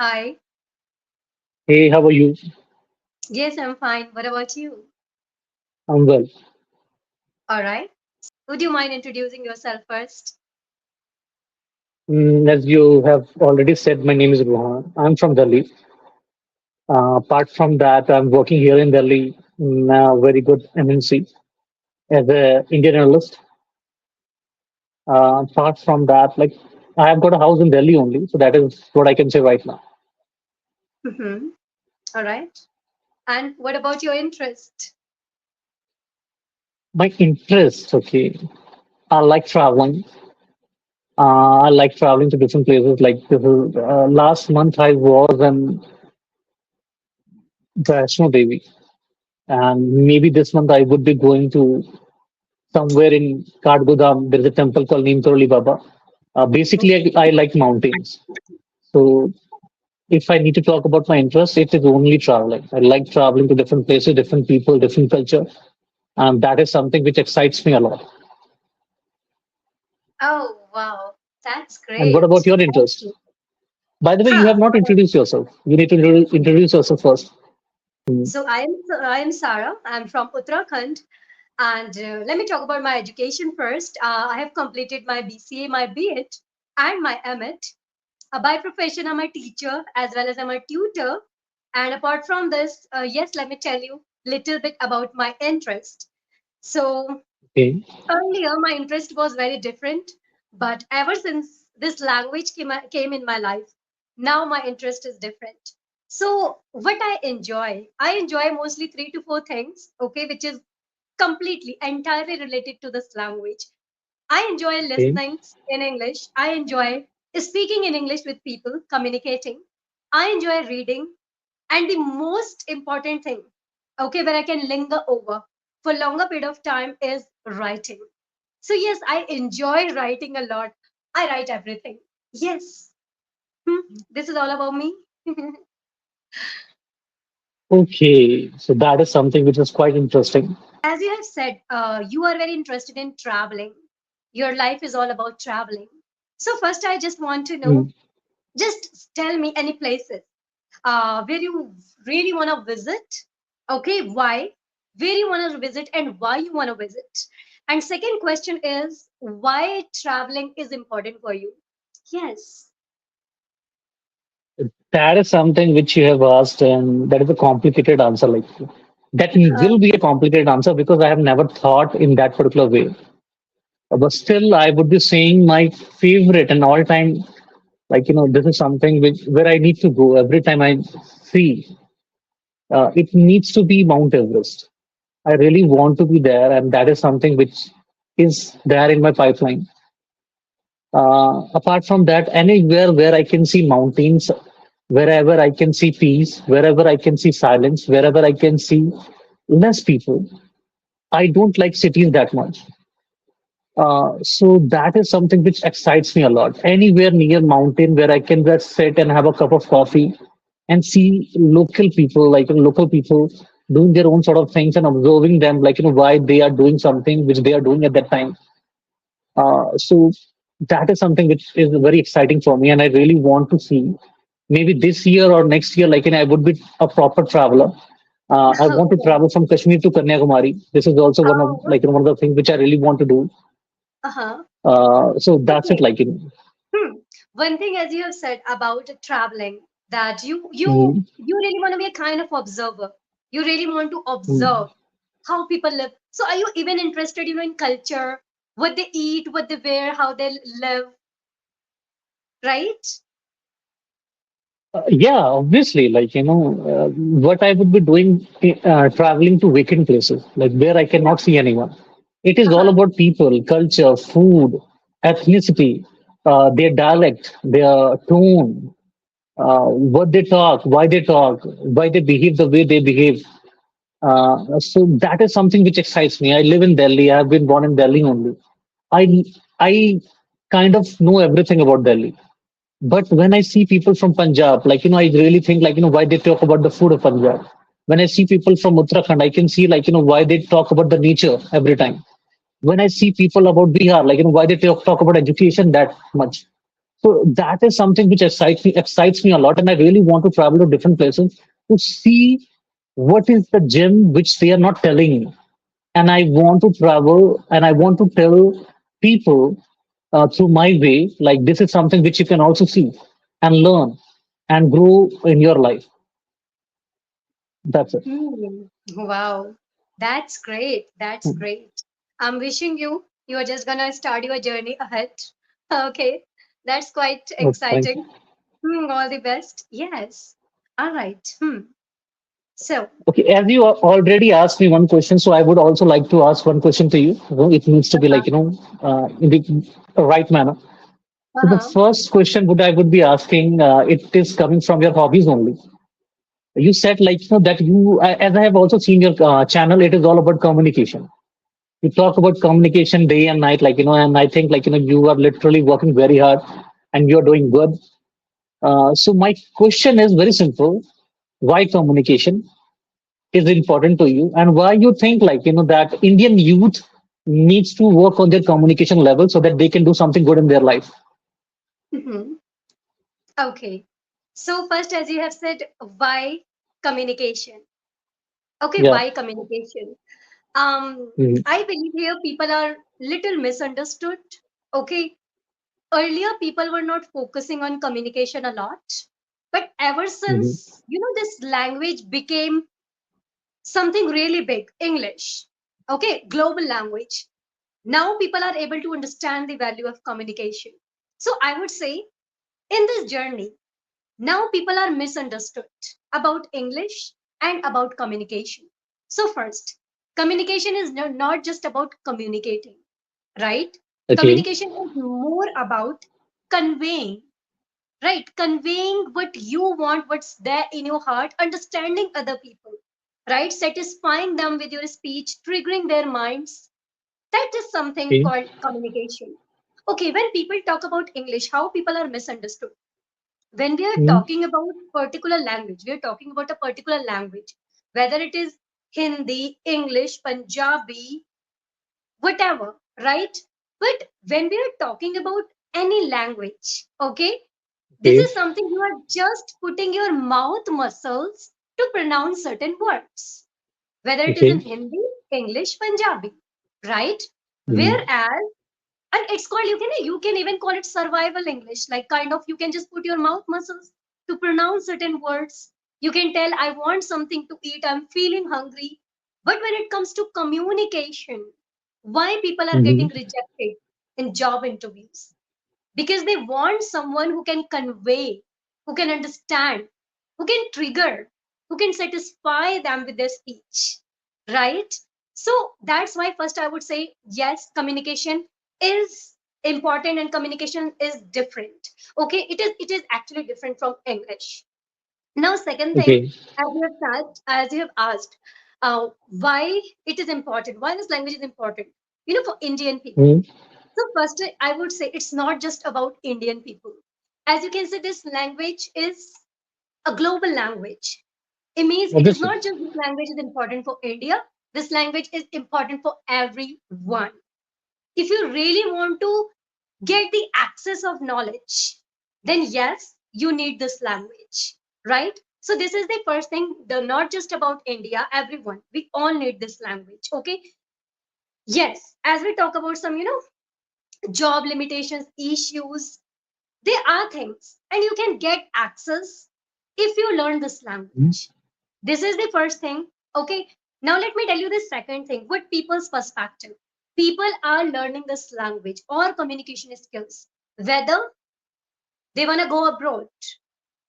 Hi. Hey, how are you? Yes, I'm fine. What about you? I'm well. All right. Would you mind introducing yourself first? As you have already said, my name is Rohan. I'm from Delhi. Apart from that, I'm working here in Delhi in a very good MNC as a Indian analyst. Apart from that, like I have got a house in Delhi only, so that is what I can say right now. Mm-hmm. All right. And what about your interest? My interest, okay, I like traveling. I like traveling to different places. Like last month, I was in Vaishno Devi, and maybe this month I would be going to somewhere in Kathgodam, there is a temple called Neemkaroli Baba. Basically, I like mountains. So if I need to talk about my interest, it is only traveling. I like traveling to different places, different people, different culture. And that is something which excites me a lot. Oh, wow. That's And what great. about your interest? By the way, you Huh. have not introduced yourself. You need to introduce yourself first. Hmm. So I'm Sarah. I'm from Uttarakhand. And let me talk about my education first. I have completed my BCA, my BEd, and my MEd. By profession, I'm a teacher as well as I'm a tutor. And apart from this, yes, let me tell you little bit about my interest. So Okay. earlier, my interest was very different, but ever since this language came in my life, now my interest is different. So what I enjoy mostly three to four things, okay, which is completely entirely related to this language. I enjoy Okay. listening in English. I enjoy speaking in English with people, communicating. I enjoy reading. And the most important thing, okay, where I can linger over for longer period of time is writing. So yes, I enjoy writing a lot. I write everything. Yes. This is all about me. Okay. So that is something which is quite interesting. As you have said, you are very interested in traveling. Your life is all about traveling. So first, I just want to Hmm. know, just tell me any places where you really want to visit. Okay, why? Where you want to visit and why you want to visit. And second question is why traveling is important for you. Yes. That is something which you have asked, and that is a complicated answer. Like that will be a complicated answer because I have never thought in that particular way. But still, I would be saying my favorite and all-time, like this is something which where I need to go every time I see. It needs to be Mount Everest. I really want to be there, and that is something which is there in my pipeline. Apart from that, anywhere where I can see mountains, wherever I can see peace, wherever I can see silence, wherever I can see less people. I don't like cities that much. So that is something which excites me a lot. Anywhere near mountain where I can just sit and have a cup of coffee and see local people, like local people doing their own sort of things and observing them, like why they are doing something which they are doing at that time. So that is something which is very exciting for me, and I really want to see. Maybe this year or next year, like I would be a proper traveler. I want to Okay. travel from Kashmir to Kanyakumari. This is also one of Oh, one of the things which I really want to do. uh-huh. So that's it. Okay. Like, Hmm. One thing, as you have said about traveling, that you mm, you really want to be a kind of observer. You really want to mm. observe how people live. So, are you even interested, in culture, what they eat, what they wear, how they live, right? Yeah, obviously, like what I would be doing, traveling to vacant places, like where I Yeah. cannot see anyone. It is all Uh-huh. about people, culture, food, ethnicity, their dialect, their tone, what they talk, why they behave the way they behave. So that is something which excites me. I live in Delhi. I've been born in Delhi only. I I kind of know everything about Delhi. But when I see people from Punjab, like I really think like why they talk about the food of Punjab. When I see people from Uttarakhand, I can see like why they talk about the nature every time. When I see people about Bihar, like why they talk about education that much. So that is something which excites me a lot, and I really want to travel to different places to see what is the gem which they are not telling me. And I want to travel, and I want to tell people through my way, like this is something which you can also see and learn and grow in your life. That's it. Hmm. Wow. That's great. That's great. I'm wishing you are just gonna start your journey ahead. Okay. That's quite Oh, thank you. exciting. All the best. Yes. All right. So, Okay, as you already asked me one question, so I would also like to ask one question to you. It needs to be like, in the right manner. So the uh-huh. first question would I would be asking, it is coming from your hobbies only. You said like, that as I have also seen your channel, it is all about communication. You talk about communication day and night, like, and I think like, you are literally working very hard and you're doing good. So my question is very simple. Why communication is important to you, and why you think like, that Indian youth needs to work on their communication level so that they can do something good in their life? Mhm. Okay. So first, as you have said, why communication? Okay, Yeah. why communication? Mhm. I believe here people are little misunderstood. Okay, earlier people were not focusing on communication a lot, but ever Mhm. since this language became something really big, English, okay, global language. Now people are able to understand the value of communication. So I would say in this journey, now people are misunderstood about English and about communication. So first, communication is not just about communicating, right? Okay. Communication is more about conveying, right? Conveying what you want, what's there in your heart, understanding other people, right? Satisfying them with your speech, triggering their minds. That is something Okay. called communication. Okay, when people talk about English, how people are misunderstood. When we are Mhm. talking about particular language, we are talking about a particular language, whether it is Hindi, English, Punjabi, whatever, right? But when we are talking about any language, okay, this Okay. is something you are just putting your mouth muscles to pronounce certain words, whether it is in Okay. Hindi, English, Punjabi, right? Mhm. Whereas, and it's called, you can even call it survival English, like kind of you can just put your mouth muscles to pronounce certain words. You can tell, I want something to eat, I'm feeling hungry. But when it comes to communication, why people are getting Mhm. rejected in job interviews? Because they want someone who can convey, who can understand, who can trigger, who can satisfy them with their speech, right? So that's why first I would say yes, communication is important and communication is different. Okay, it is actually different from English. Now, second thing, Okay. as you have asked, why it is important, why this language is important, for Indian people. Mhm. So first, I would say it's not just about Indian people. As you can see, this language is a global language. It means it is Obviously. not just this language is important for India. This language is important for everyone. If you really want to get the access of knowledge, then yes, you need this language, right? So this is the first thing. The not just about India, everyone. We all need this language. Okay. Yes, as we talk about some, job limitations, issues, there are things, and you can get access if you learn this Mhm. language. This is the first thing. Okay. Now let me tell you the second thing. What people's perspective? People are learning this language or communication skills, whether they want to go abroad.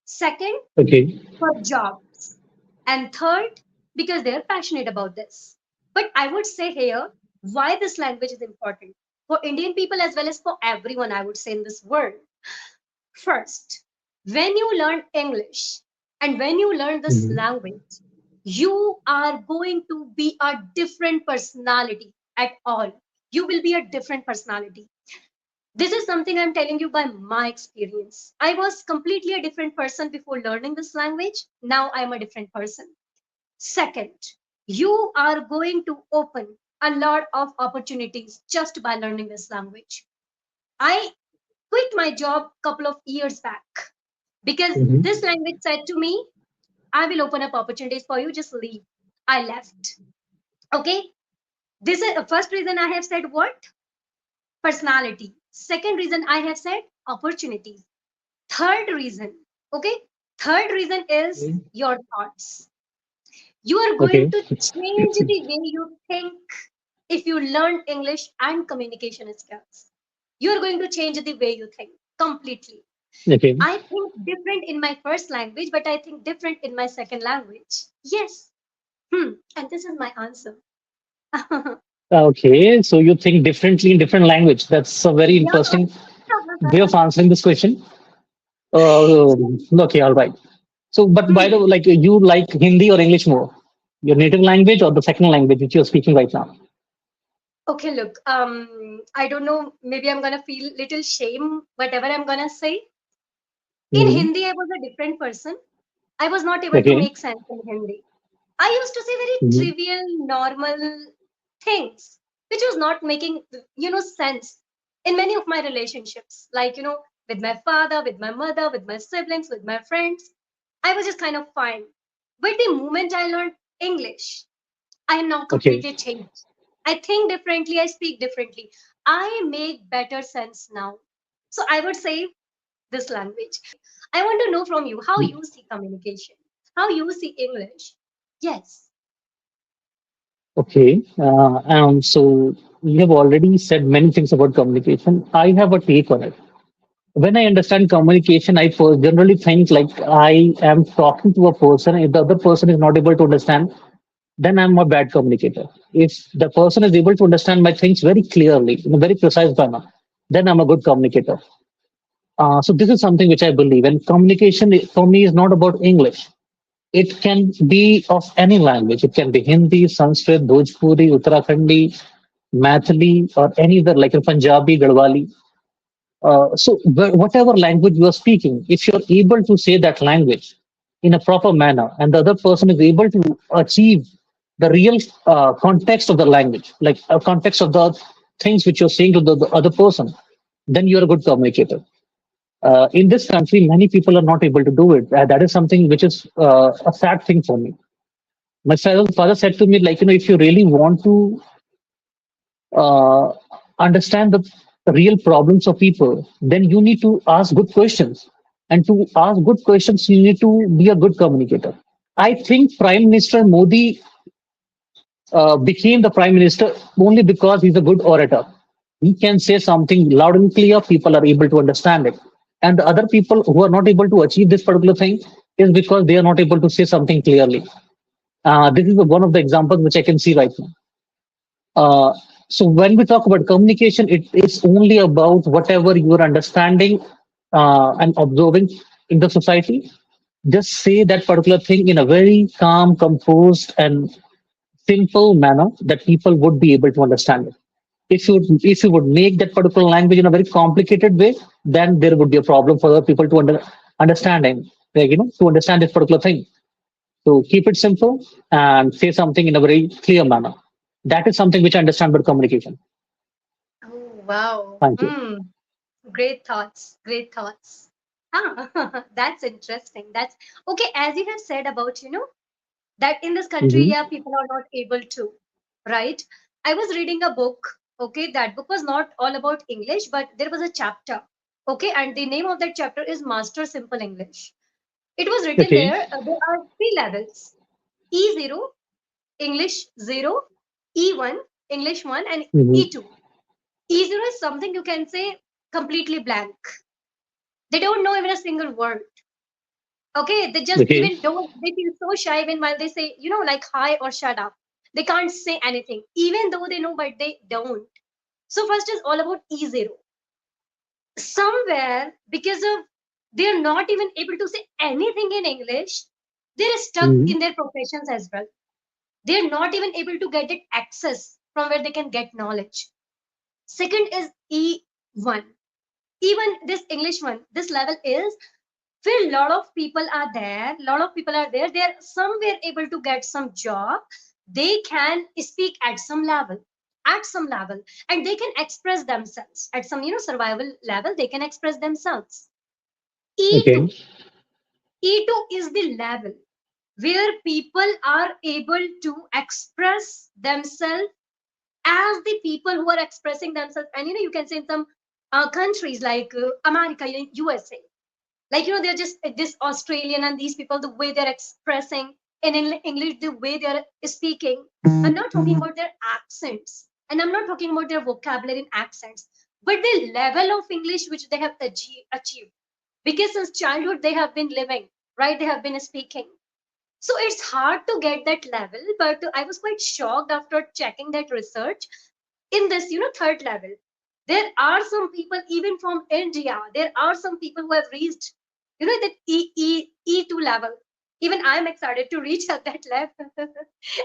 Second, Okay. for jobs. And third, because they're passionate about this. But I would say here why this language is important for Indian people as well as for everyone, I would say, in this world. First, when you learn English and when you learn this Mhm. language, you are going to be a different personality at all. You will be a different personality. This is something I'm telling you by my experience. I was completely a different person before learning this language. Now I'm a different person. Second, you are going to open a lot of opportunities just by learning this language. I quit my job couple of years back because Hmm. this language said to me, I will open up opportunities for you, just leave. I left. Okay. This is the first reason I have said what? Personality. Second reason I have said opportunities. Third reason, okay? Third reason is your thoughts. You are going Okay. to change the way you think if you learn English and communication skills. You are going to change the way you think completely. Okay. I think different in my first language, but I think different in my second language. Yes. And this is my answer. Okay. So you think differently in different language. That's a very Yeah. interesting way of answering this question. Okay. All right. So, but by the way, Hmm. like you like Hindi or English more? Your native language or the second language which you're speaking right now? Okay, look, I don't know, maybe I'm gonna feel little shame, whatever I'm gonna say. In Hmm. Hindi, I was a different person. I was not able to Okay. make sense in Hindi. I used to say very Hmm. trivial, normal things, which was not making, sense in many of my relationships. Like, with my father, with my mother, with my siblings, with my friends. I was just kind of fine. But the moment I learned English, I am now Okay. completely changed. I think differently, I speak differently. I make better sense now. So I would say this language. I want to know from you how you see communication, how you see English. Yes. Okay. So you have already said many things about communication. I have a take on it. When I understand communication, generally think like I am talking to a person. If the other person is not able to understand, then I'm a bad communicator. If the person is able to understand my things very clearly, in a very precise manner, then I'm a good communicator. So this is something which I believe. And communication for me is not about English. It can be of any language. It can be Hindi, Sanskrit, Bhojpuri, Uttarakhandi, Mathili, or any other like in Punjabi, Garhwali. Whatever language you are speaking, if you're able to say that language in a proper manner, and the other person is able to achieve the real context of the language, like a context of the things which you're saying to the other person, then you're a good communicator. In this country, many people are not able to do it. That is something which is a sad thing for me. My father said to me, like, if you really want to uh, understand the real problems of people, then you need to ask good questions. And to ask good questions, you need to be a good communicator. I think Prime Minister Modi became the Prime Minister only because he's a good orator. He can say something loud and clear, people are able to understand it. And the other people who are not able to achieve this particular thing is because they are not able to say something clearly. This is one of the examples which I can see right now. Uh, so when we talk about communication, it is only about whatever you are understanding and observing in the society. Just say that particular thing in a very calm, composed, and simple manner that people would be able to understand it. If you would make that particular language in a very complicated way, then there would be a problem for the people to understand and to understand this particular thing. So keep it simple and say something in a very clear manner. That is something which I understand about communication. Oh, wow. Thank you. Great thoughts. Great thoughts. That's interesting. That's okay. As you have said about, that in this country, Hmm. yeah, people are not able to, right? I was reading a book. Okay, that book was not all about English, but there was a chapter. Okay, and the name of that chapter is Master Simple English. It was written Okay. there. There are three levels: E0, English 0, E1, English 1, and Hmm. E2. E0 is something you can say completely blank. They don't know even a single word. Okay, they just Okay. even don't, they feel so shy even while they say, like hi or shut up. They can't say anything, even though they know, but they don't. So, first is all about E0. Somewhere, because of they're not even able to say anything in English, they're stuck Hmm. in their professions as well. They're not even able to get it access from where they can get knowledge. Second is E1. Even this English one, this level is where a lot of people are there. Lot of people are there. They're somewhere able to get some job. They can speak at some level. at some level, and they can express themselves at some survival level. They can express themselves. Okay. E2, E2 is the level where people are able to express themselves as the people who are expressing themselves. And you can say in some countries like America, USA, like they're just this Australian and these people, the way they're expressing in English, the way they're speaking. I'm not talking about their accents, and I'm not talking about their vocabulary and accents, but the level of English which they have achieved, because since childhood they have been living, right, they have been speaking. So it's hard to get that level, but I was quite shocked after checking that research. In this third level, there are some people even from India. There are some people who have reached that E2 level. Even I'm excited to reach at that level.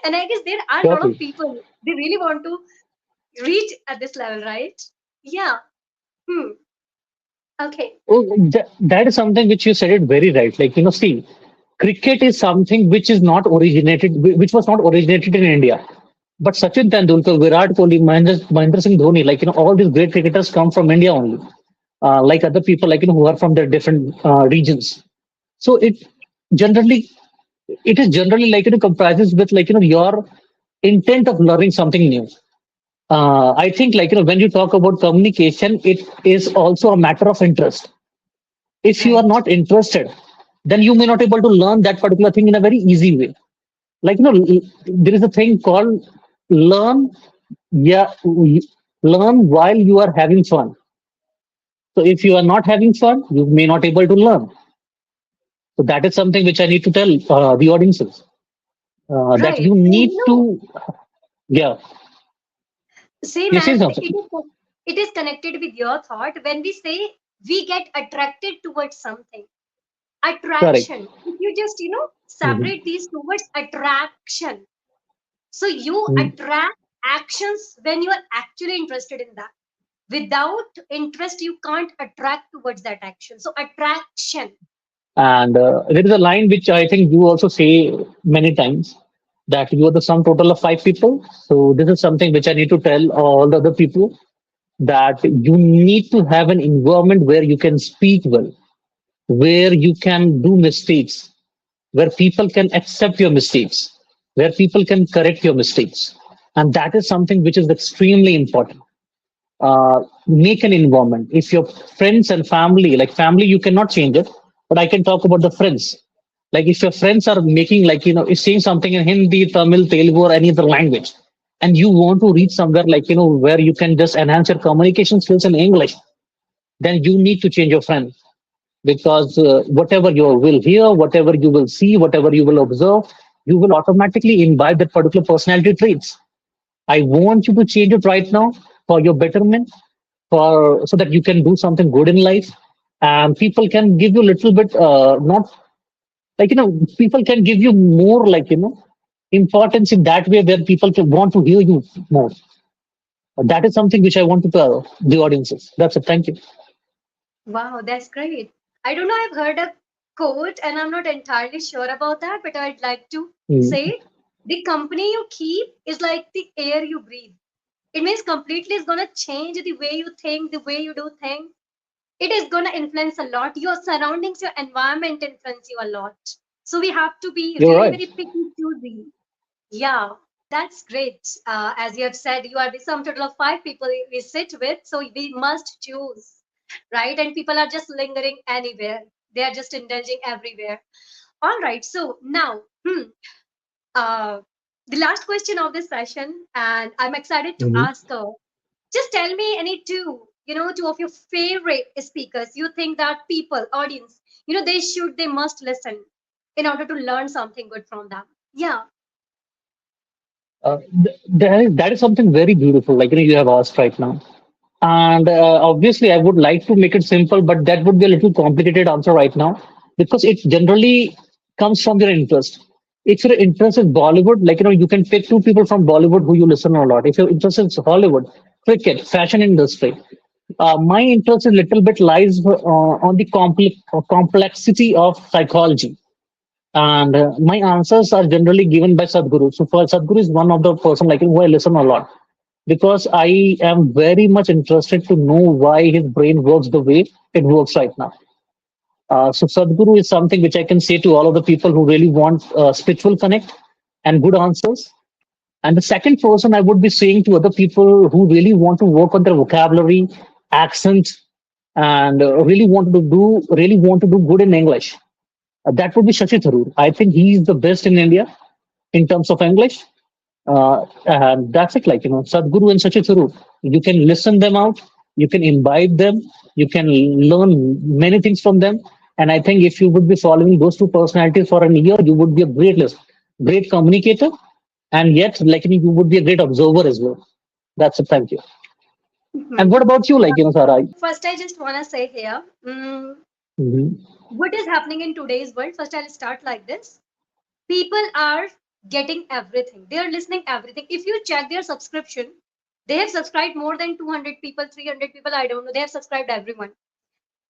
And I guess there are a lot of Surely. people, they really want to reach at this level, right? Yeah. Hmm. Okay. Oh, that is something which you said it very right. Like, see, cricket is something which is not originated, which was not originated in India. But Sachin Tendulkar, Virat Kohli, Mahendra Singh Dhoni, like, all these great cricketers come from India only. Like other people, like, who are from their different regions. So generally, it is generally like, comprises with like, your intent of learning something new. I think like, when you talk about communication, it is also a matter of interest. If you are Right. not interested, then you may not able to learn that particular thing in a very easy way. Like, there is a thing called learn, yeah, learn while you are having fun. So if you are not having fun, you may not able to learn. So that is something which I need to tell the audiences that Right. you And need to, yeah, same you say as something. it is connected with your thought when we say we get attracted towards something. Correct. Attraction. If you just, Mhm. separate these two words, attraction. So you Mm. attract actions when you are actually interested in that. Without interest, you can't attract towards that action. So attraction. And there is a line which I think you also say many times that you are the sum total of five people. So this is something which I need to tell all the other people that you need to have an environment where you can speak well, where you can do mistakes, where people can accept your mistakes, where people can correct your mistakes. And that is something which is extremely important. Make an environment. If your friends and family, like family, you cannot change it, but I can talk about the friends. Like if your friends are making, like, is saying something in Hindi, Tamil, Telugu, or any other language, and you want to reach somewhere like, where you can just enhance your communication skills in English, then you need to change your friend because whatever you will hear, whatever you will see, whatever you will observe, you will automatically imbibe that particular personality traits. I want you to change it right now for your betterment, for so that you can do something good in life, and people can give you a little bit, not like people can give you more like importance in that way where people can want to hear you more. That is something which I want to tell the audiences. That's it. Thank you. Wow, that's great. I don't know, I've heard a quote and I'm not entirely sure about that, but I'd like to Mm. say the company you keep is like the air you breathe. It means completely is going to change the way you think, the way you do things. It is going to influence a lot. Your surroundings, your environment influence you a lot. So we have to be You're really right. very picky, choosy. Yeah, that's great. As you have said, you are the sum total of five people we sit with, so we must choose, right? And people are just lingering anywhere. They are just indulging everywhere. All right. So now, uh, the last question of this session, and I'm excited to Mhm. ask her. Just tell me any two, two of your favorite speakers you think that people, audience, they must listen in order to learn something good from them. Yeah. That is something very beautiful, like you have asked right now. And obviously, I would like to make it simple, but that would be a little complicated answer right now because it generally comes from your interest. If your interest is Bollywood, like you can pick two people from Bollywood who you listen a lot. If your interest is Hollywood, cricket, fashion industry, my interest a little bit lies on the complexity of psychology. And my answers are generally given by Sadhguru. So for Sadhguru is one of the person like who I listen a lot because I am very much interested to know why his brain works the way it works right now. So Sadhguru is something which I can say to all of the people who really want spiritual connect and good answers. And the second person I would be saying to other people who really want to work on their vocabulary, accent, and really want to do good in English. That would be Shashi Tharoor. I think he is the best in India in terms of English. And that's it, like, Sadhguru and Shashi Tharoor. You can listen them out, you can imbibe them, you can learn many things from them. And I think if you would be following those two personalities for a year, you would be a great communicator, and yet, like, you would be a great observer as well. That's it. Thank you. And what about you, like, Sarah? First, I just want to say here, Mhm. what is happening in today's world? First, I'll start like this. People are getting everything. They are listening everything. If you check their subscription, they have subscribed more than 200 people, 300 people, I don't know. They have subscribed everyone.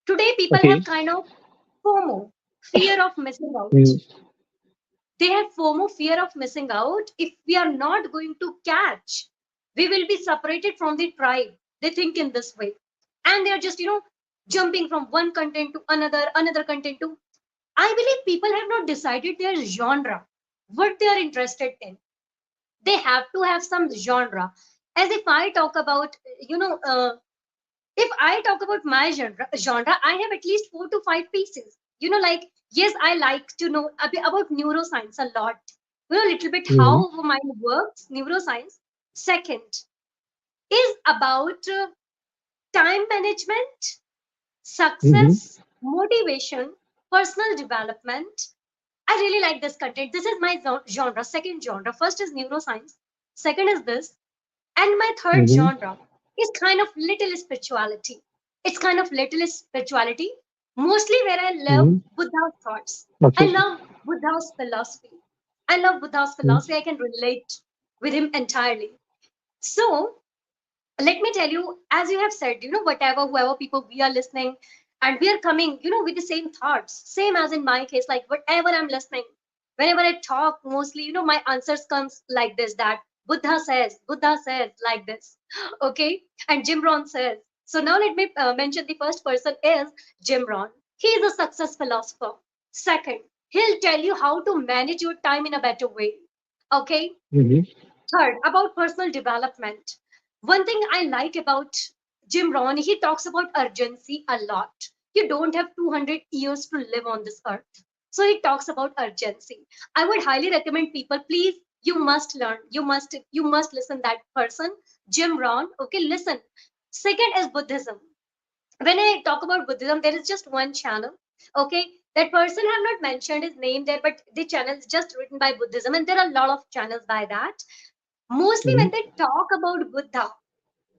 Today, people Okay. have kind of FOMO, fear of missing out. Mhm. They have FOMO, fear of missing out. If we are not going to catch, we will be separated from the tribe. They think in this way. And they're just, jumping from one content to another, another content to. I believe people have not decided their genre, what they are interested in. They have to have some genre. As if I talk about, if I talk about my genre, I have at least 4 to 5 pieces. Like, yes, I like to know a bit about neuroscience a lot. A little bit Mhm. how mind works, neuroscience. Second is about time management, Mhm. success, motivation, personal development. I really like this content. This is my genre, second genre. First is neuroscience. Second is this. And my third Mhm. genre is kind of little spirituality. It's kind of little spirituality, mostly where I love Mhm. Buddha's thoughts. I Okay. love Buddha's philosophy. I love Buddha's Mhm. philosophy. I can relate with him entirely. So let me tell you, as you have said, whatever, whoever people we are listening, and we are coming, with the same thoughts, same as in my case, like whatever I'm listening, whenever I talk, mostly, my answers comes like this, that Buddha says like this. Okay. And Jim Rohn says. So now let me mention the first person is Jim Rohn. He is a success philosopher. Second, he'll tell you how to manage your time in a better way. Okay. Mhm. Third, about personal development. One thing I like about Jim Rohn, he talks about urgency a lot. You don't have 200 years to live on this earth. So he talks about urgency. I would highly recommend people, please, you must learn. You must listen that person, Jim Rohn. Okay, listen. Second is Buddhism. When I talk about Buddhism, there is just one channel. Okay, that person have not mentioned his name there, but the channel is just written by Buddhism, and there are a lot of channels by that. Mostly when Mhm. they talk about Buddha,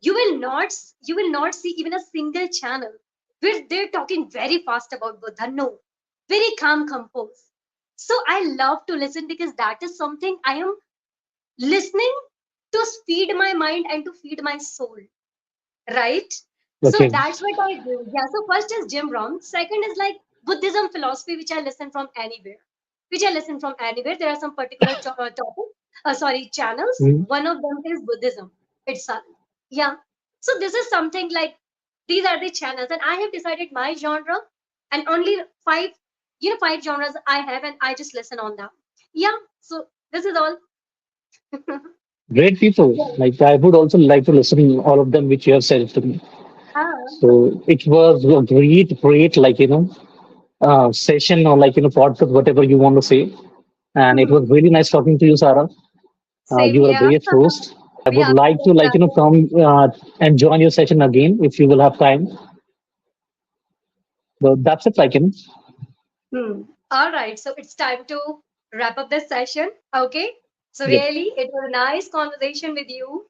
you will not see even a single channel where they're talking very fast about Buddha. No, very calm, composed. So I love to listen because that is something I am listening to feed my mind and to feed my soul, right? So Okay. that's what I do. Yeah. So first is Jim Rohn. Second is like Buddhism philosophy, which I listen from anywhere. Which I listen from anywhere. There are some particular channels. Mhm. One of them is Buddhism itself. Yeah. So this is something like these are the channels, and I have decided my genre, and only five, 5 genres I have, and I just listen on them. Yeah. So this is all. Great people. Yeah. Like, I would also like to listen all of them which you have said to me. Ah, So it was a great, like, session, or like, podcast, whatever you want to say. And it was really nice talking to you, Sarah. same You were a here. great host. I would Yeah. like to, like, come and join your session again if you will have time. So that's it, like, All right, so it's time to wrap up this session. Okay. So yep. really, it was a nice conversation with you.